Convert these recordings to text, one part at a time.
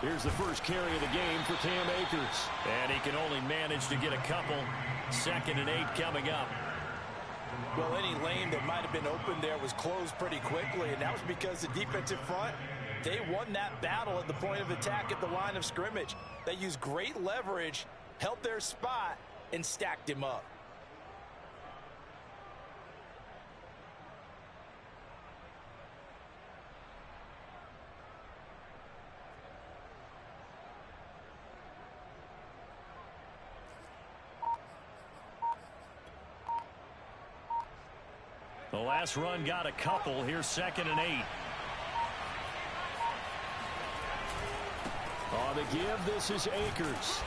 Here's the first carry of the game for Cam Akers. And he can only manage to get a couple. 2nd and 8 coming up. Well, any lane that might have been open there was closed pretty quickly, and that was because the defensive front, they won that battle at the point of attack at the line of scrimmage. They used great leverage, held their spot, and stacked him up. The last run got a couple. Here's 2nd and 8. On the give, this is Akers.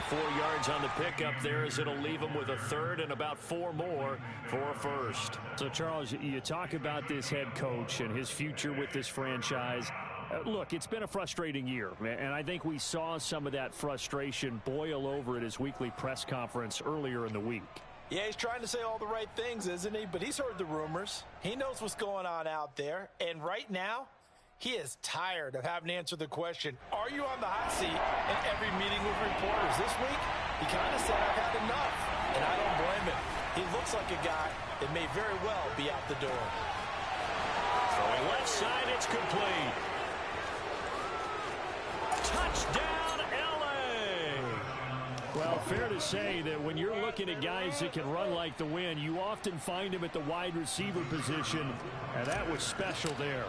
4 yards on the pickup there as it'll leave him with a 3rd and about 4 more for a 1st. So, Charles, you talk about this head coach and his future with this franchise. Look, it's been a frustrating year, and I think we saw some of that frustration boil over at his weekly press conference earlier in the week. Yeah, he's trying to say all the right things, isn't he? But he's heard the rumors. He knows what's going on out there. And right now, he is tired of having to answer the question, are you on the hot seat in every meeting with reporters? This week, he kind of said, I've had enough. And I don't blame him. He looks like a guy that may very well be out the door. Throwing left side, it's complete. Touchdown, L.A. Well, fair to say that when you're looking at guys that can run like the wind, you often find him at the wide receiver position, and that was special there.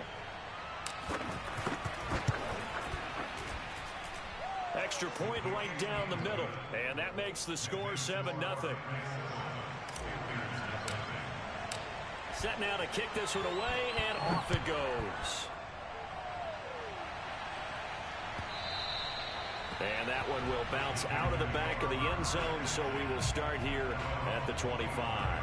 Extra point right down the middle, and that makes the score 7-0. Set now to kick this one away, and off it goes. And that one will bounce out of the back of the end zone, so we will start here at the 25.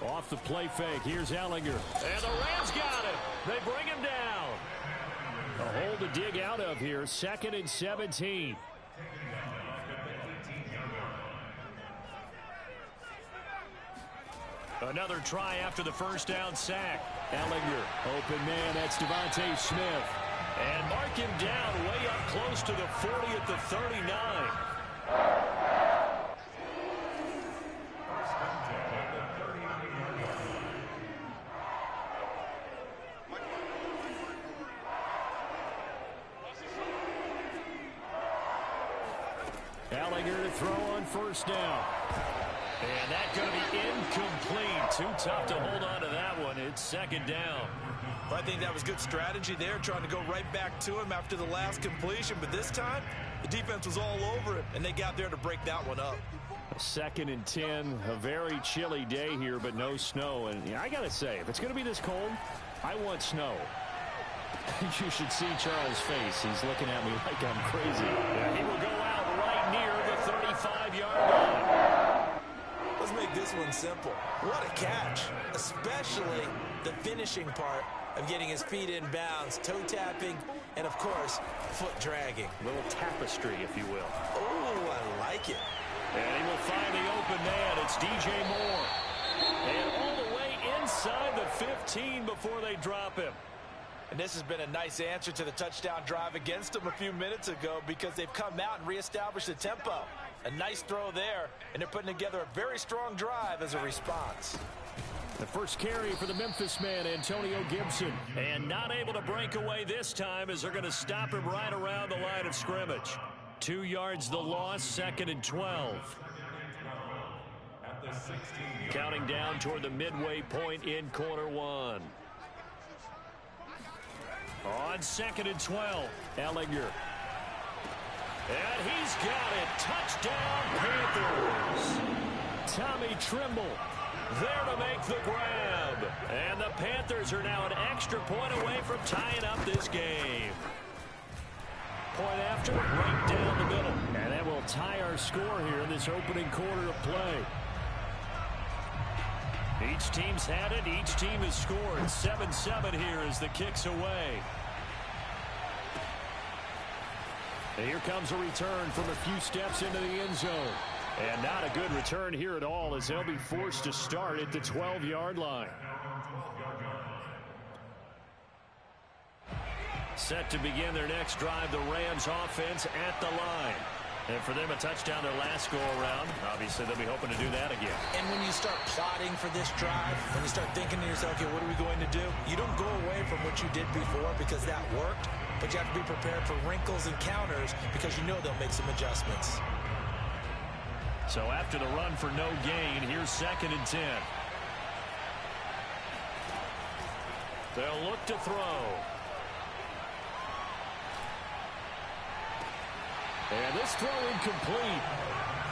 Off the play fake, here's Ellinger. And the Rams got it. They bring him down. A hole to dig out of here, 2nd and 17. Another try after the first down sack. Ellinger, open man, that's Devontae Smith. And mark him down way up close to the 40 at the 39. Ellinger to throw on first down. And that's going to be incomplete. Too tough to hold on to that one. It's 2nd down. I think that was good strategy there, trying to go right back to him after the last completion. But this time, the defense was all over it, and they got there to break that one up. 2nd and 10, a very chilly day here, but no snow. And I got to say, if it's going to be this cold, I want snow. You should see Charles' face. He's looking at me like I'm crazy. Yeah, he will go out right near the 35-yard line. Let's make this one simple. What a catch, especially the finishing part of getting his feet in bounds, toe tapping, and, of course, foot dragging. A little tapestry, if you will. Oh, I like it. And he will find the open man. It's DJ Moore. And all the way inside the 15 before they drop him. And this has been a nice answer to the touchdown drive against them a few minutes ago, because they've come out and reestablished the tempo. A nice throw there, and they're putting together a very strong drive as a response. The first carry for the Memphis man, Antonio Gibson. And not able to break away this time as they're going to stop him right around the line of scrimmage. 2 yards the loss, 2nd and 12. Counting down toward the midway point in quarter one. On 2nd and 12, Ellinger. And he's got it. Touchdown, Panthers. Tommy Tremble there to make the grab. And the Panthers are now an extra point away from tying up this game. Point after, right down the middle. And that will tie our score here in this opening quarter of play. Each team's had it. Each team has scored. 7-7 here as the kick's away. And here comes a return from a few steps into the end zone. And not a good return here at all as they'll be forced to start at the 12-yard line. Set to begin their next drive, the Rams offense at the line. And for them, a touchdown their last go-around. Obviously, they'll be hoping to do that again. And when you start plotting for this drive, when you start thinking to yourself, okay, what are we going to do? You don't go away from what you did before because that worked, but you have to be prepared for wrinkles and counters because you know they'll make some adjustments. So after the run for no gain, here's 2nd and 10. They'll look to throw. And this throw incomplete.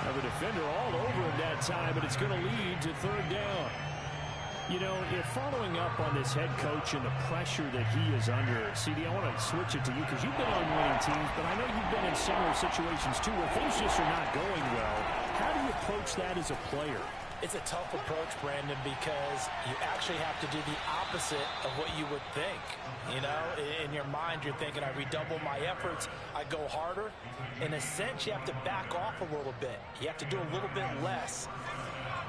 Have a defender all over him that time, but it's going to lead to 3rd down. You know, if following up on this head coach and the pressure that he is under, CD, I want to switch it to you because you've been on winning teams, but I know you've been in similar situations too where things just are not going well. How do you approach that as a player? It's a tough approach, Brandon, because you actually have to do the opposite of what you would think. You know, in your mind, you're thinking, I redouble my efforts, I go harder. In a sense, you have to back off a little bit. You have to do a little bit less.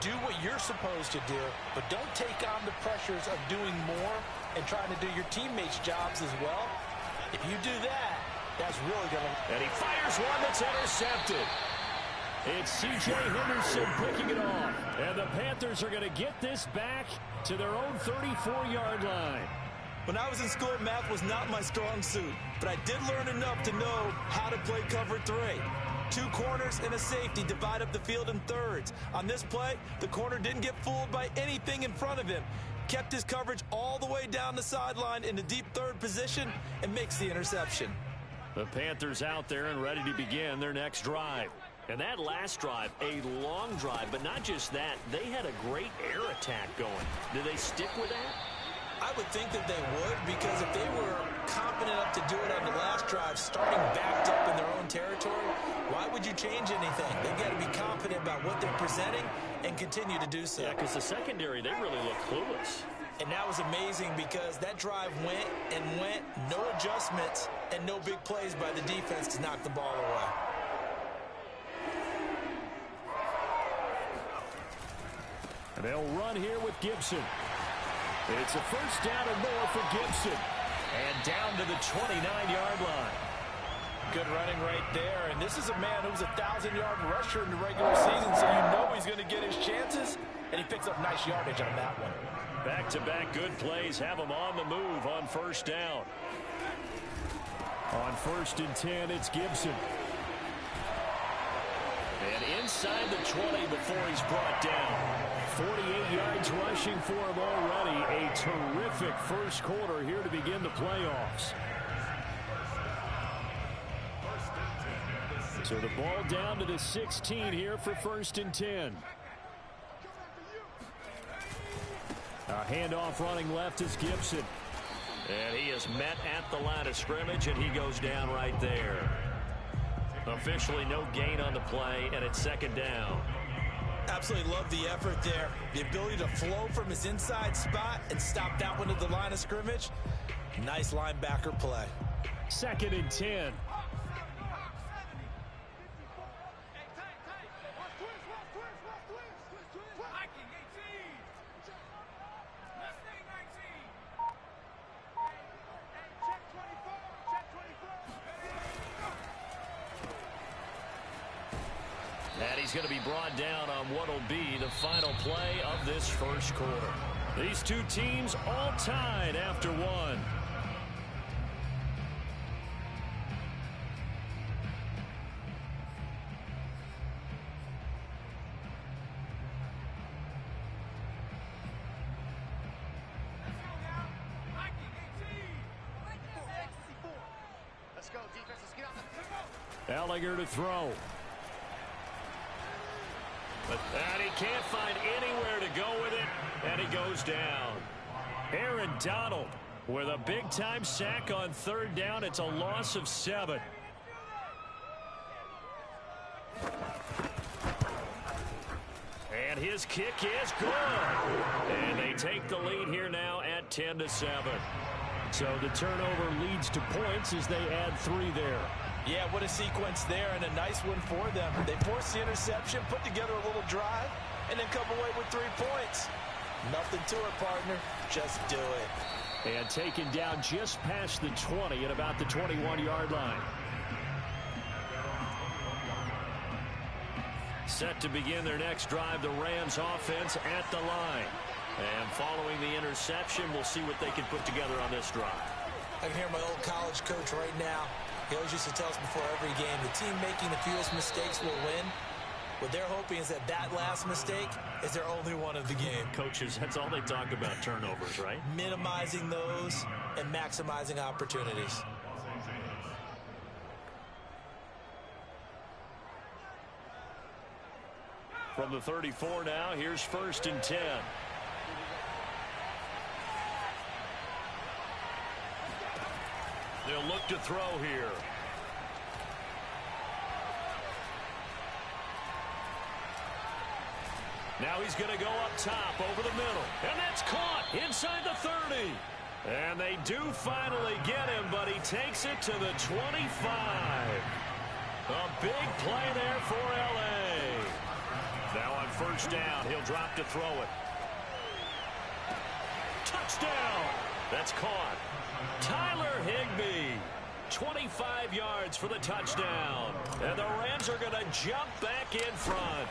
Do what you're supposed to do, but don't take on the pressures of doing more and trying to do your teammates' jobs as well. If you do that, that's really going to... And he fires one that's intercepted. It's C.J. Henderson picking it off. And the Panthers are going to get this back to their own 34-yard line. When I was in school, math was not my strong suit, but I did learn enough to know how to play cover 3. 2 corners and a safety divide up the field in thirds. On this play, the corner didn't get fooled by anything in front of him. Kept his coverage all the way down the sideline in the deep 3rd position and makes the interception. The Panthers out there and ready to begin their next drive. And that last drive, a long drive, but not just that, they had a great air attack going. Did they stick with that? I would think that they would, because if they were confident enough to do it on the last drive, starting backed up in their own territory, why would you change anything? They've got to be confident about what they're presenting and continue to do so. Yeah, because the secondary, they really look clueless. And that was amazing because that drive went and went, no adjustments, and no big plays by the defense to knock the ball away. And they'll run here with Gibson. It's a 1st down and more for Gibson. And down to the 29-yard line. Good running right there. And this is a man who's a 1,000-yard rusher in the regular season, so you know he's going to get his chances. And he picks up nice yardage on that one. Back-to-back good plays have him on the move on 1st down. On 1st and 10, it's Gibson. And inside the 20 before he's brought down. 48 yards rushing for him already. A terrific first quarter here to begin the playoffs. So the ball down to the 16 here for 1st and 10. A handoff running left is Gibson. And he is met at the line of scrimmage, and he goes down right there. Officially no gain on the play, and it's 2nd down. Absolutely love the effort there. The ability to flow from his inside spot and stop that one at the line of scrimmage. Nice linebacker play. 2nd and 10. And he's going to be brought down on what will be the final play of this first quarter. These two teams all tied after one. Let's go, defense. Let's get out the... Ellinger to throw. And he can't find anywhere to go with it, and he goes down. Aaron Donald with a big-time sack on 3rd down. It's a loss of 7. And his kick is good. And they take the lead here now at 10-7. So the turnover leads to points as they add 3 there. Yeah, what a sequence there, and a nice one for them. They forced the interception, put together a little drive, and then come away with 3 points. Nothing to it, partner. Just do it. And taken down just past the 20 at about the 21-yard line. Set to begin their next drive, the Rams offense at the line. And following the interception, we'll see what they can put together on this drive. I can hear my old college coach right now. He always used to tell us before every game, the team making the fewest mistakes will win. What they're hoping is that that last mistake is their only one of the game. Coaches, that's all they talk about, turnovers, right? Minimizing those and maximizing opportunities. From the 34 now, here's 1st and 10. They'll look to throw here. Now he's going to go up top over the middle. And that's caught inside the 30. And they do finally get him, but he takes it to the 25. A big play there for L.A. Now on 1st down, he'll drop to throw it. Touchdown! That's caught. Tyler Higbee, 25 yards for the touchdown. And the Rams are going to jump back in front.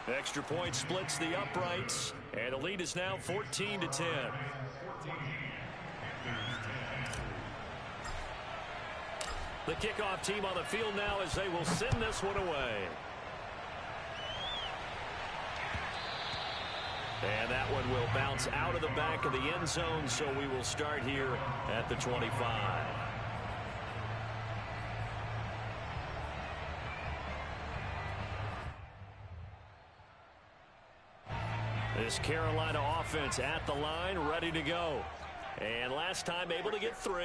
Extra point splits the uprights, and the lead is now 14-10. The kickoff team on the field now as they will send this one away. And that one will bounce out of the back of the end zone, so we will start here at the 25. This Carolina offense at the line, ready to go. And last time able to get 3.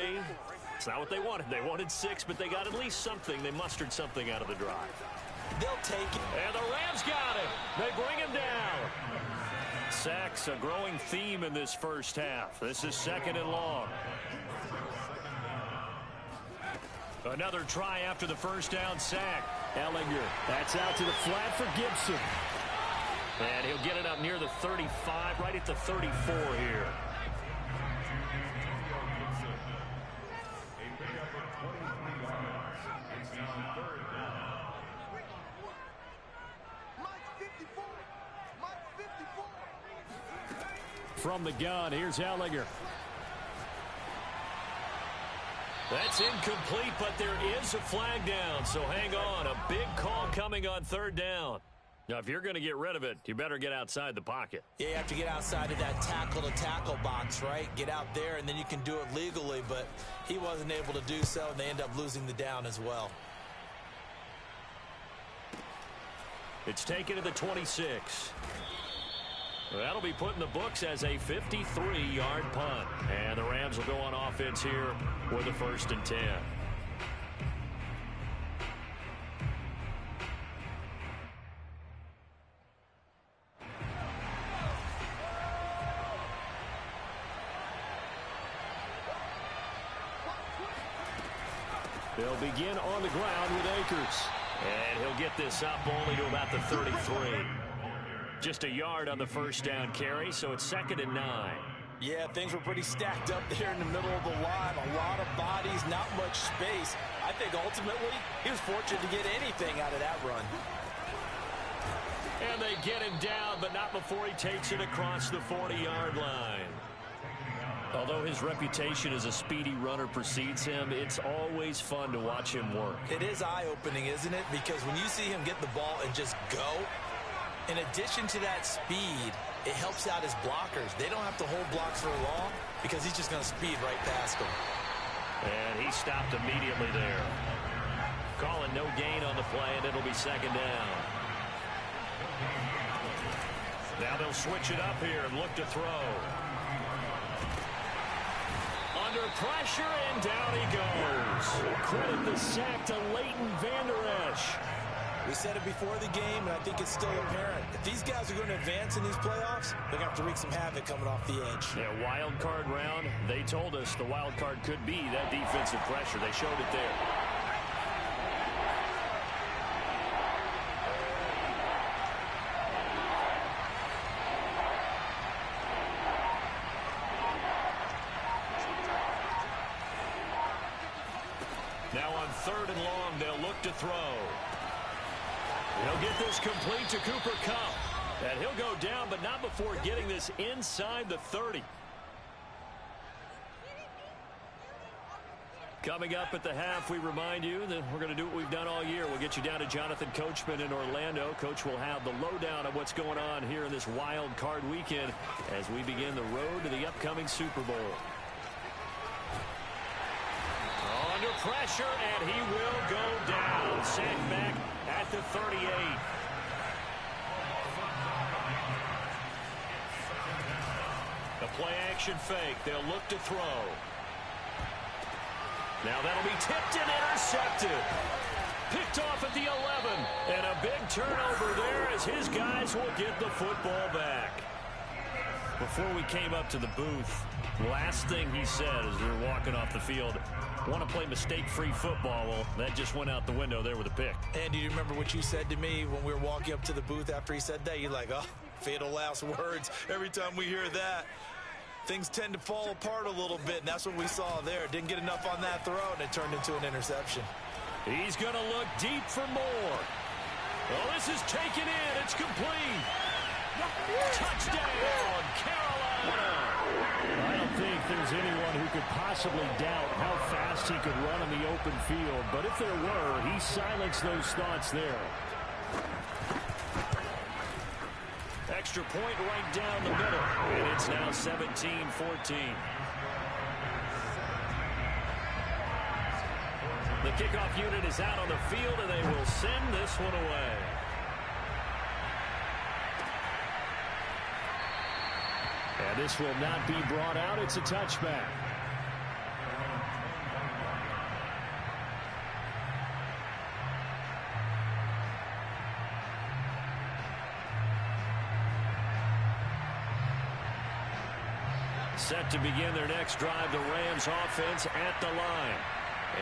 It's not what they wanted. They wanted 6, but they got at least something. They mustered something out of the drive. They'll take it. And the Rams got it. They bring him down. Sacks, a growing theme in this first half. This is 2nd and long. Another try after the first down sack. Ellinger, that's out to the flat for Gibson. And he'll get it up near the 35, right at the 34 here. From the gun, here's Ellinger. That's incomplete, but there is a flag down, so hang on. A big call coming on 3rd down. Now, if you're going to get rid of it, you better get outside the pocket. Yeah, you have to get outside of that tackle-to-tackle box, right? Get out there, and then you can do it legally, but he wasn't able to do so, and they end up losing the down as well. It's taken to the 26. That'll be put in the books as a 53-yard punt. And the Rams will go on offense here with a 1st and 10. They'll begin on the ground with Akers. And he'll get this up only to about the 33. Just a yard on the first down carry, so it's 2nd and 9. Yeah, things were pretty stacked up there in the middle of the line. A lot of bodies, not much space. I think ultimately he was fortunate to get anything out of that run. And they get him down, but not before he takes it across the 40-yard line. Although his reputation as a speedy runner precedes him, it's always fun to watch him work. It is eye-opening, isn't it? Because when you see him get the ball and just go, in addition to that speed, it helps out his blockers. They don't have to hold blocks for long because he's just going to speed right past them. And he stopped immediately there. Calling no gain on the play, and it'll be 2nd down. Now they'll switch it up here and look to throw. Under pressure, and down he goes. Credit the sack to Leighton Vander Esch. We said it before the game, and I think it's still apparent. If these guys are going to advance in these playoffs, they're going to have to wreak some havoc coming off the edge. Yeah, wild card round. They told us the wild card could be that defensive pressure. They showed it there. Now on 3rd and long, they'll look to throw. He'll get this complete to Cooper Kupp. And he'll go down, but not before getting this inside the 30. Coming up at the half, we remind you that we're going to do what we've done all year. We'll get you down to Jonathan Coachman in Orlando. Coach will have the lowdown of what's going on here in this wild card weekend as we begin the road to the upcoming Super Bowl. Under pressure, and he will go down. Sacked back at the 38. The play-action fake. They'll look to throw. Now that'll be tipped and intercepted. Picked off at the 11. And a big turnover there as his guys will get the football back. Before we came up to the booth, last thing he said as we were walking off the field, want to play mistake-free football. Well, that just went out the window there with a pick. And do you remember what you said to me when we were walking up to the booth after he said that? You're like, oh, fatal last words. Every time we hear that, things tend to fall apart a little bit, and that's what we saw there. Didn't get enough on that throw, and it turned into an interception. He's going to look deep for more. Well, this is taken in. It's complete. Touchdown, Carolina. I don't think there's anyone who could possibly doubt how fast he could run in the open field. But if there were, he silenced those thoughts there. Extra point right down the middle. And it's now 17-14. The kickoff unit is out on the field, and they will send this one away. And this will not be brought out. It's a touchback. Set to begin their next drive, the Rams offense at the line.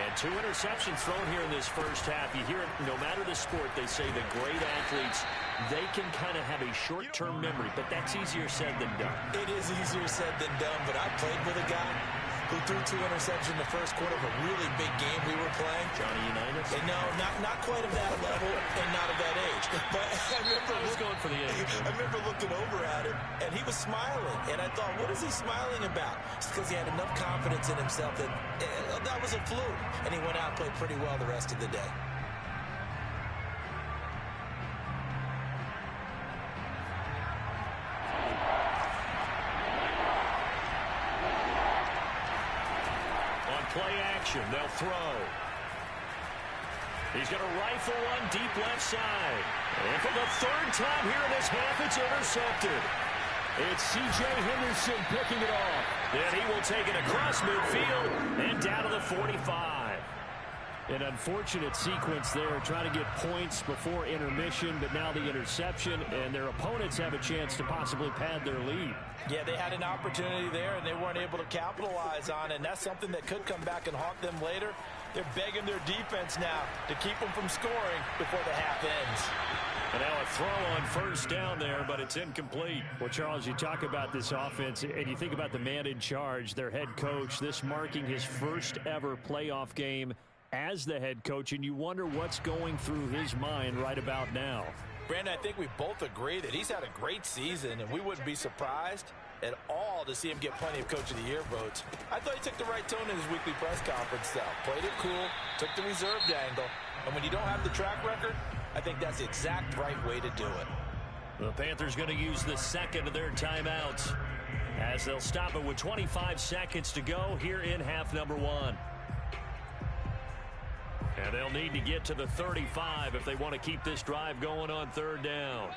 And 2 interceptions thrown here in this first half. You hear it, no matter the sport, they say the great athletes, they can kind of have a short-term memory, but that's easier said than done. It is easier said than done, but I played with a guy who threw 2 interceptions in the first quarter of a really big game we were playing. Johnny Unitas? And no, not quite of that level and not of that age. But I was going for the age. I remember looking over at him, and he was smiling. And I thought, what is he smiling about? It's because he had enough confidence in himself that that was a fluke. And he went out and played pretty well the rest of the day. Play action, they'll throw. He's going to rifle one deep left side. And for the 3rd time here in this half, it's intercepted. It's C.J. Henderson picking it off. Then he will take it across midfield and down to the 45. An unfortunate sequence there, trying to get points before intermission, but now the interception, and their opponents have a chance to possibly pad their lead. Yeah, they had an opportunity there, and they weren't able to capitalize on it, and that's something that could come back and haunt them later. They're begging their defense now to keep them from scoring before the half ends. And now a throw on first down there, but it's incomplete. Well, Charles, you talk about this offense, and you think about the man in charge, their head coach, this marking his first ever playoff game as the head coach, and you wonder what's going through his mind right about now. Brandon, I think we both agree that he's had a great season, and we wouldn't be surprised at all to see him get plenty of Coach of the Year votes. I thought he took the right tone in his weekly press conference, though. Played it cool, took the reserved angle, and when you don't have the track record, I think that's the exact right way to do it. The Panthers going to use the second of their timeouts as they'll stop it with 25 seconds to go here in half number 1. And they'll need to get to the 35 if they want to keep this drive going on 3rd down.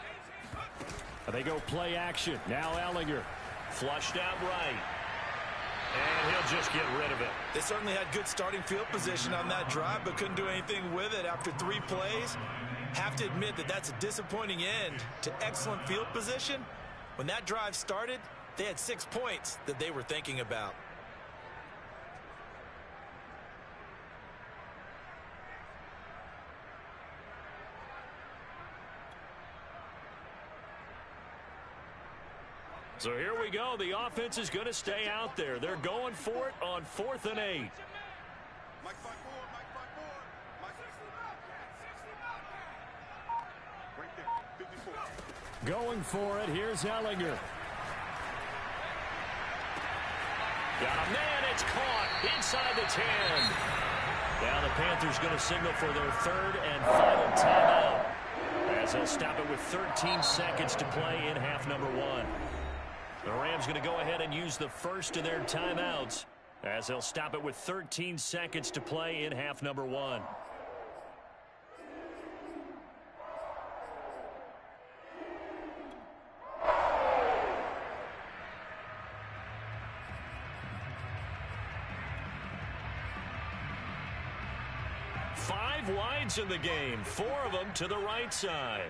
They go play action. Now Ellinger flushed out right. And he'll just get rid of it. They certainly had good starting field position on that drive, but couldn't do anything with it after 3 plays. Have to admit that that's a disappointing end to excellent field position. When that drive started, they had 6 points that they were thinking about. So here we go. The offense is going to stay out there. They're going for it on 4th and 8. Going for it. Here's Ellinger. Got a man. It's caught inside the 10. Now the Panthers going to signal for their 3rd and final timeout, as they'll stop it with 13 seconds to play in half number 1. The Rams going to go ahead and use the first of their timeouts, as they'll stop it with 13 seconds to play in half number 1. Five wides in the game, 4 of them to the right side.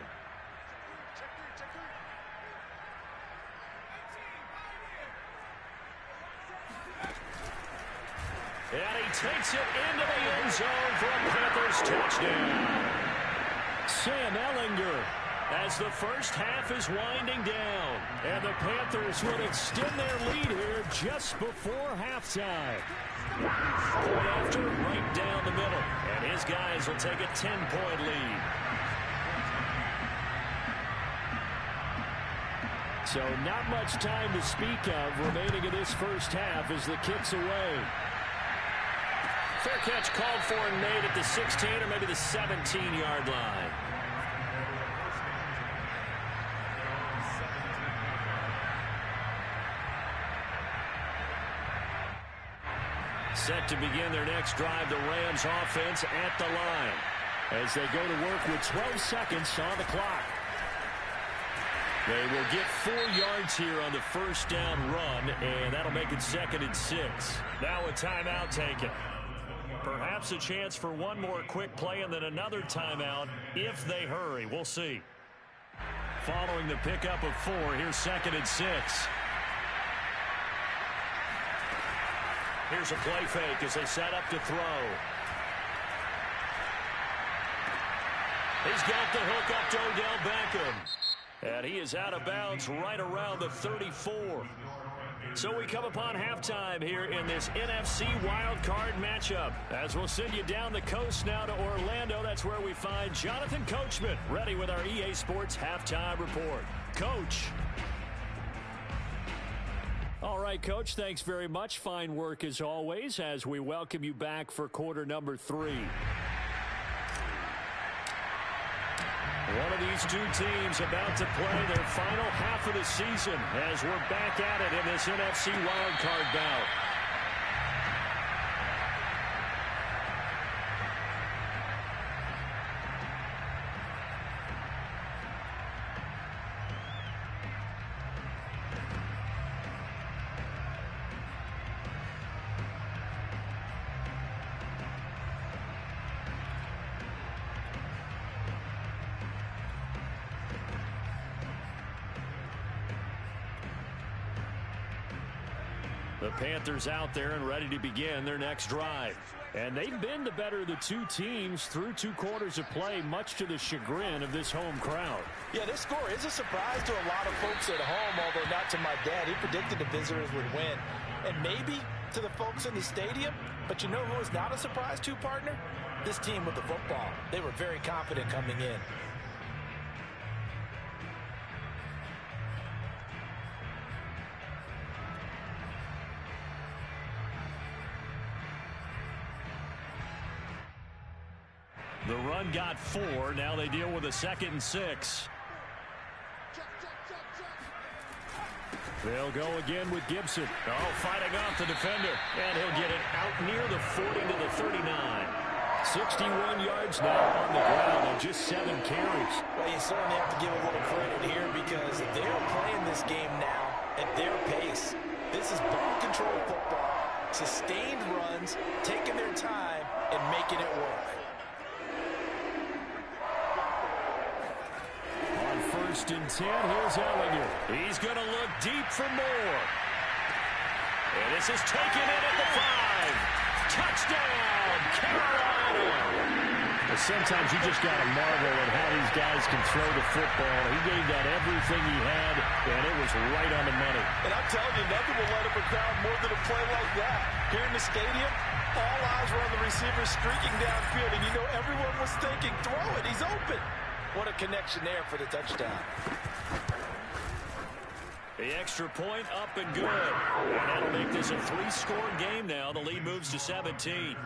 And he takes it into the end zone for a Panthers touchdown. Sam Ellinger, as the first half is winding down. And the Panthers will extend their lead here just before halftime. Point after, right down the middle. And his guys will take a 10-point lead. So not much time to speak of remaining in this first half as the kick's away. Fair catch called for and made at the 16 or maybe the 17-yard line. Set to begin their next drive, the Rams offense at the line as they go to work with 12 seconds on the clock. They will get 4 yards here on the first down run, and that'll make it 2nd and 6. Now a timeout taken. Perhaps a chance for one more quick play and then another timeout if they hurry. We'll see. Following the pickup of 4, here's 2nd and 6. Here's a play fake as they set up to throw. He's got the hook up to Odell Beckham. And he is out of bounds right around the 34. So we come upon halftime here in this NFC wildcard matchup. As we'll send you down the coast now to Orlando. That's where we find Jonathan Coachman ready with our EA Sports halftime report. Coach. All right, Coach, thanks very much. Fine work as always as we welcome you back for quarter number 3. One of these two teams about to play their final half of the season as we're back at it in this NFC wildcard bout. The Panthers out there and ready to begin their next drive. And they've been the better of the two teams through 2 quarters of play, much to the chagrin of this home crowd. Yeah, this score is a surprise to a lot of folks at home, although not to my dad. He predicted the visitors would win. And maybe to the folks in the stadium, but you know who is not a surprise to, partner? This team with the football. They were very confident coming in. The run got 4. Now they deal with a 2nd and 6. They'll go again with Gibson. Oh, fighting off the defender. And he'll get it out near the 40 to the 39. 61 yards now on the ground and just 7 carries. Well, you certainly have to give a little credit here because they're playing this game now at their pace. This is ball control football, sustained runs, taking their time and making it work. 1st and 10. Here's Ellinger. He's going to look deep for more. And this is taken in at the 5. Touchdown, Carolina. Sometimes you just got to marvel at how these guys can throw the football. He gave that everything he had, and it was right on the money. And I'm telling you, nothing will light up a crowd more than a play like that. Here in the stadium, all eyes were on the receiver streaking downfield, and you know everyone was thinking, throw it, he's open. What a connection there for the touchdown. The extra point up and good. And that'll make this a 3-score game now. The lead moves to 17.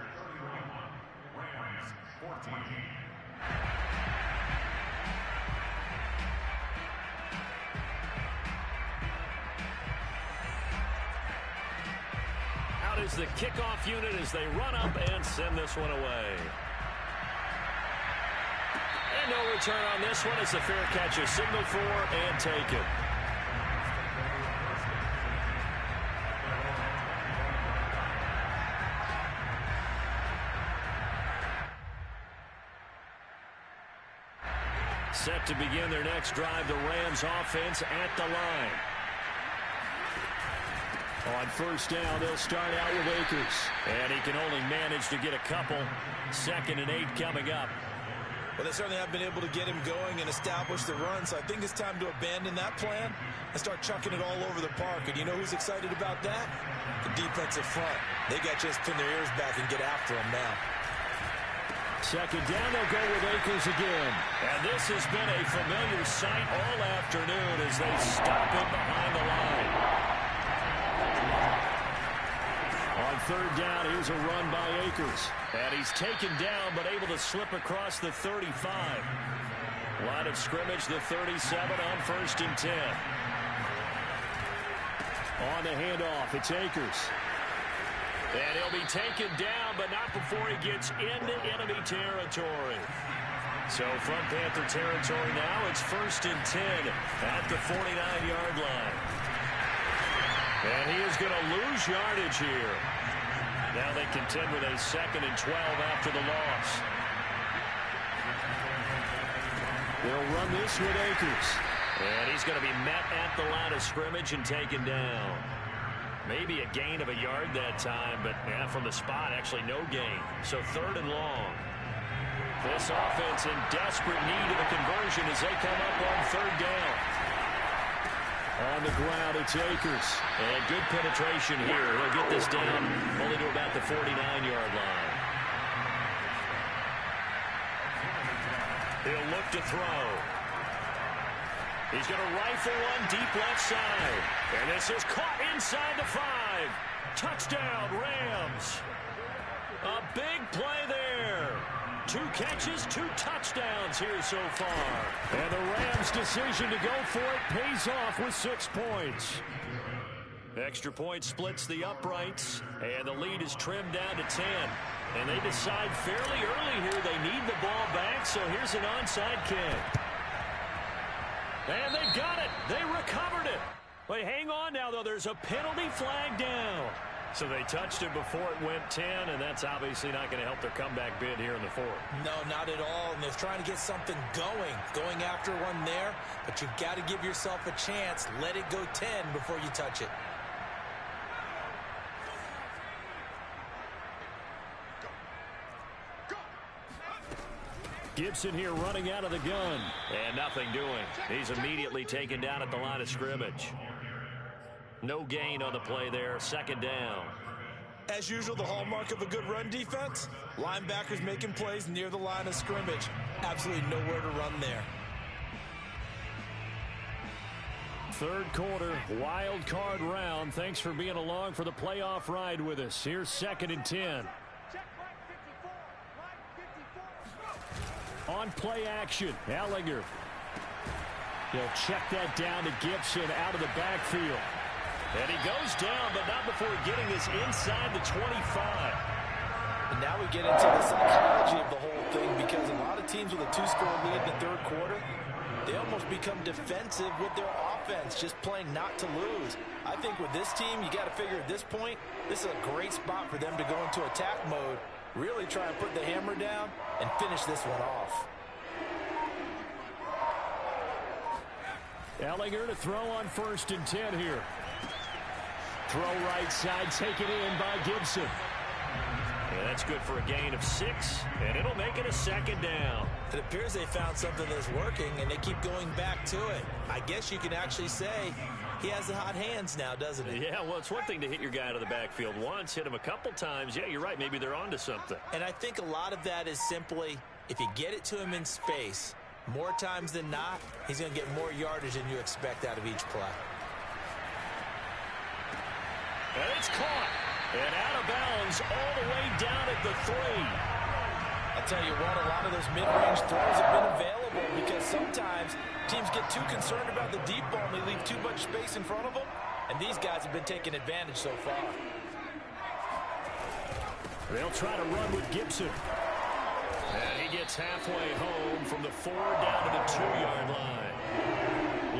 Out is the kickoff unit as they run up and send this one away. And no return on this one as the fair catch is signaled for and taken. Set to begin their next drive, the Rams offense at the line. On 1st down, they'll start out with Akers. And he can only manage to get a couple. 2nd and 8 coming up. Well, they certainly have been able to get him going and establish the run, so I think it's time to abandon that plan and start chucking it all over the park. And you know who's excited about that? The defensive front. They got to just pin their ears back and get after him now. 2nd down, they'll go with Akers again. And this has been a familiar sight all afternoon as they stop him behind the line. On 3rd down, here's a run by Akers. And he's taken down, but able to slip across the 35. Line of scrimmage, the 37 on 1st and 10. On the handoff, it's Akers. And he'll be taken down, but not before he gets into enemy territory. So from Panther territory now, it's 1st and 10 at the 49-yard line. And he is going to lose yardage here. Now they contend with a 2nd and 12 after the loss. They'll run this with Akers. And he's going to be met at the line of scrimmage and taken down. Maybe a gain of a yard that time, but from the spot, actually no gain. So 3rd and long. This offense in desperate need of a conversion as they come up on 3rd down. On the ground, it's Akers. And good penetration here. He'll get this down only to about the 49-yard line. He'll look to throw. He's going to rifle one deep left side. And this is caught inside the 5. Touchdown, Rams. A big play there. 2 catches, 2 touchdowns here so far. And the Rams' decision to go for it pays off with 6 points. Extra point splits the uprights, and the lead is trimmed down to 10. And they decide fairly early here they need the ball back, so here's an onside kick. And they've got it. They recovered it. But hang on now, though. There's a penalty flag down. So they touched it before it went 10, and that's obviously not going to help their comeback bid here in the 4th. No, not at all. And they're trying to get something going after one there. But you've got to give yourself a chance. Let it go 10 before you touch it. Gibson here running out of the gun. And nothing doing. He's immediately taken down at the line of scrimmage. No gain on the play there. 2nd down. As usual, the hallmark of a good run defense, linebackers making plays near the line of scrimmage. Absolutely nowhere to run there. 3rd quarter, wild card round. Thanks for being along for the playoff ride with us. Here's 2nd and 10. On play action, Ellinger. He'll check that down to Gibson out of the backfield. And he goes down, but not before getting this inside the 25. And now we get into the psychology of the whole thing, because a lot of teams with a 2-score lead in the 3rd quarter, they almost become defensive with their offense, just playing not to lose. I think with this team, you got to figure at this point, this is a great spot for them to go into attack mode, really try and put the hammer down and finish this one off. Ellinger to throw on 1st and 10 here. Throw right side, taken in by Gibson. Yeah, that's good for a gain of 6, and it'll make it a 2nd down. It appears they found something that's working, and they keep going back to it. I guess you can actually say he has the hot hands now, doesn't he? Yeah, well, it's one thing to hit your guy out of the backfield once, hit him a couple times. Yeah, you're right. Maybe they're onto something. And I think a lot of that is simply if you get it to him in space, more times than not, he's going to get more yardage than you expect out of each play. And it's caught. And out of bounds all the way down at the 3. I tell you what, a lot of those mid-range throws have been available because sometimes teams get too concerned about the deep ball and they leave too much space in front of them. And these guys have been taking advantage so far. They'll try to run with Gibson. And he gets halfway home from the 4 down to the 2-yard line.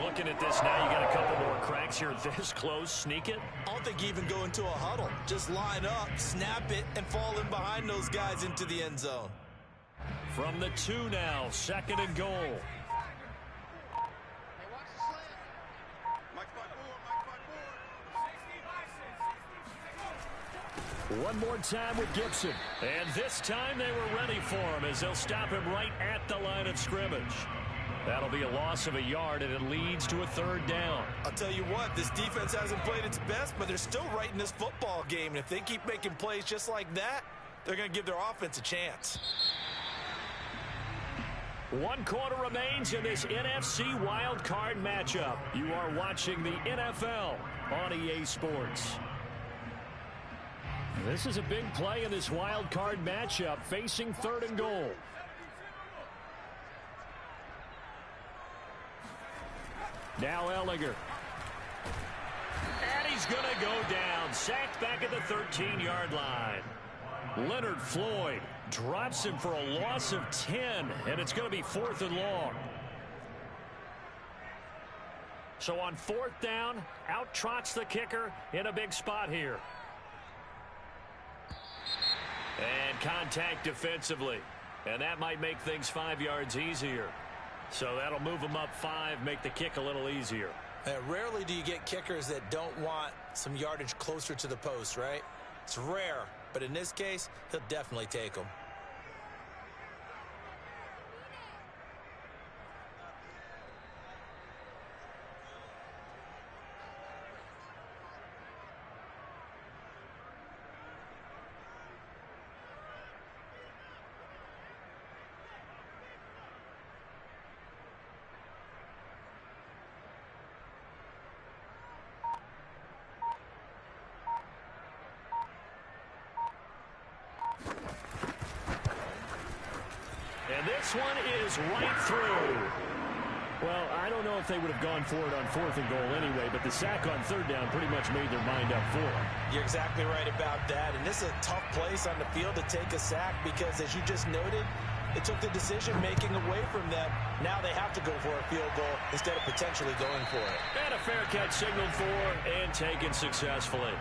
Looking at this now, you got a couple more cracks here this close. Sneak it. I don't think you even go into a huddle. Just line up, snap it, and fall in behind those guys into the end zone. From the 2 now, 2nd and goal. Hey, watch the slant. Mike's by board. One more time with Gibson. And this time they were ready for him as they'll stop him right at the line of scrimmage. That'll be a loss of a yard, and it leads to a 3rd down. I'll tell you what, this defense hasn't played its best, but they're still right in this football game. And if they keep making plays just like that, they're going to give their offense a chance. 1 quarter remains in this NFC Wild Card matchup. You are watching the NFL on EA Sports. This is a big play in this Wild Card matchup, facing 3rd and goal. Now Ellinger. And he's going to go down. Sacked back at the 13-yard line. Leonard Floyd drops him for a loss of 10, and it's going to be 4th and long. So on 4th down, out trots the kicker in a big spot here. And contact defensively. And that might make things 5 yards easier. So that'll move them up 5, make the kick a little easier. Rarely do you get kickers that don't want some yardage closer to the post, right? It's rare, but in this case, he'll definitely take them. This one is right through. Well, I don't know if they would have gone for it on 4th and goal anyway, but the sack on 3rd down pretty much made their mind up for it. You're exactly right about that, and this is a tough place on the field to take a sack because, as you just noted, it took the decision-making away from them. Now they have to go for a field goal instead of potentially going for it. And a fair catch signaled for and taken successfully.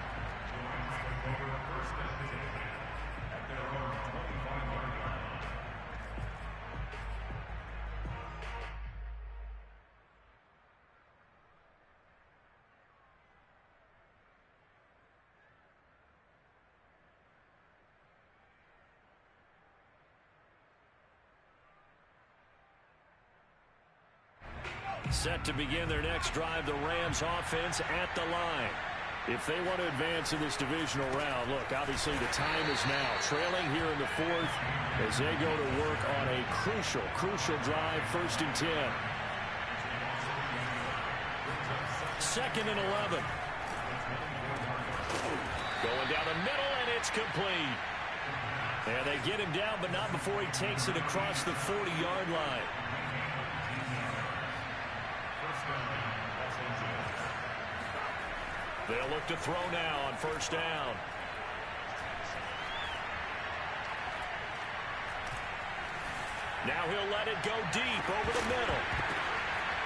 Set to begin their next drive, the Rams offense at the line. If they want to advance in this divisional round, look, obviously the time is now. Trailing here in the 4th as they go to work on a crucial drive, 1st and 10. 2nd and 11. Going down the middle, and it's complete. And they get him down, but not before he takes it across the 40-yard line. They'll look to throw now on 1st down. Now he'll let it go deep over the middle.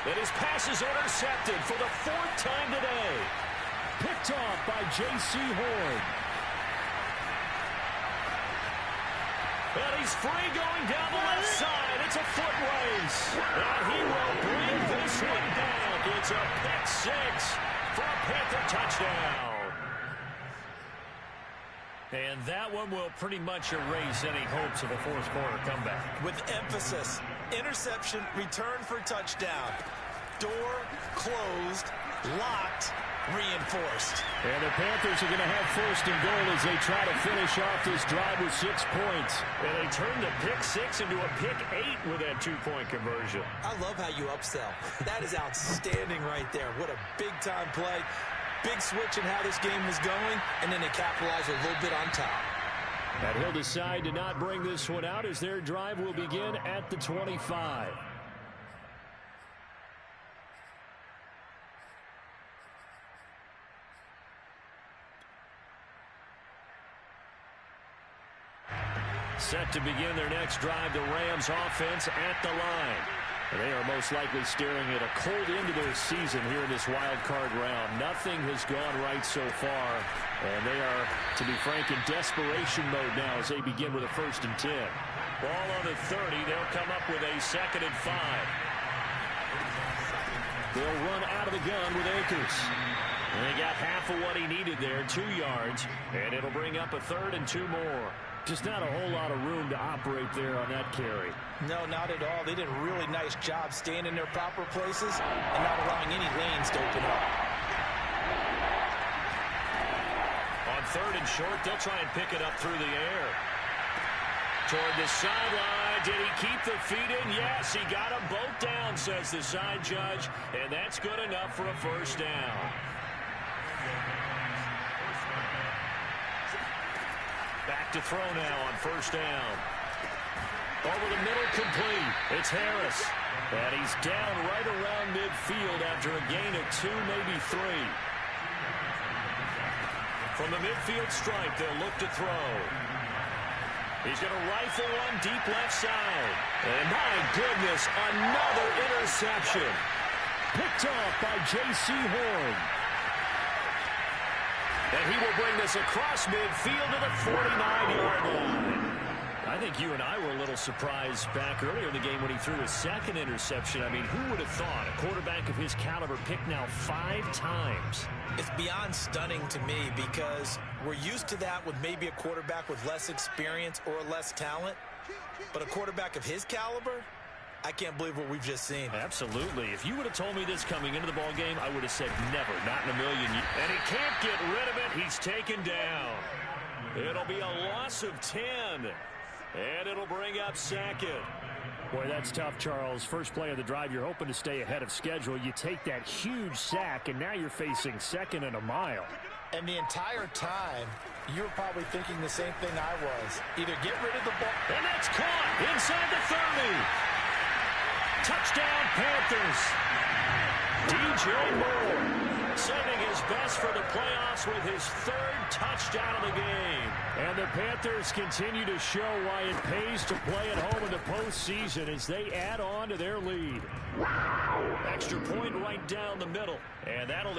And his pass is intercepted for the 4th time today. Picked off by J.C. Horn. And he's free going down the left side. It's a foot race. And he will bring this one down. It's a pick six for a Panther touchdown. And that one will pretty much erase any hopes of a fourth quarter comeback. With emphasis, interception, return for touchdown. Door closed, locked, reinforced. And the Panthers are going to have first and goal as they try to finish off this drive with 6 points. And they turn the pick six into a pick 8 with that 2-point conversion. I love how you upsell. That is outstanding right there. What a big-time play. Big switch in how this game was going, and then they capitalize a little bit on top. And he'll decide to not bring this one out as their drive will begin at the 25. Set to begin their next drive, the Rams offense at the line. They are most likely staring at a cold end of their season here in this wild card round. Nothing has gone right so far, and they are, to be frank, in desperation mode now as they begin with a 1st and 10. Ball on the 30. They'll come up with a 2nd and 5. They'll run out of the gun with Akers. And they got half of what he needed there, 2 yards, and it'll bring up a 3rd and 2 more. Just not a whole lot of room to operate there on that carry. No, not at all. They did a really nice job staying in their proper places and not allowing any lanes to open up. On 3rd and short, they'll try and pick it up through the air. Toward the sideline. Did he keep the feet in? Yes, he got them both down, says the side judge. And that's good enough for a 1st down. Back to throw now on 1st down. Over the middle, complete. It's Harris. And he's down right around midfield after a gain of 2, maybe 3. From the midfield stripe, they'll look to throw. He's going to rifle one deep left side. And my goodness, another interception. Picked off by J.C. Horn. And he will bring this across midfield to the 49-yard line. I think you and I were a little surprised back earlier in the game when he threw his 2nd interception. I mean, who would have thought a quarterback of his caliber picked now 5 times? It's beyond stunning to me because we're used to that with maybe a quarterback with less experience or less talent. But a quarterback of his caliber, I can't believe what we've just seen. Absolutely. If you would have told me this coming into the ball game, I would have said never, not in a million years. And he can't get rid of it. He's taken down. It'll be a loss of 10. And it'll bring up 2nd. Boy, that's tough, Charles. First play of the drive, you're hoping to stay ahead of schedule. You take that huge sack, and now you're facing 2nd and a mile. And the entire time, you were probably thinking the same thing I was. Either get rid of the ball. And that's caught inside the 30. Touchdown, Panthers. DJ Moore sending his best for the playoffs with his 3rd touchdown of the game. And the Panthers continue to show why it pays to play at home in the postseason as they add on to their lead. Extra point right down the middle. And that'll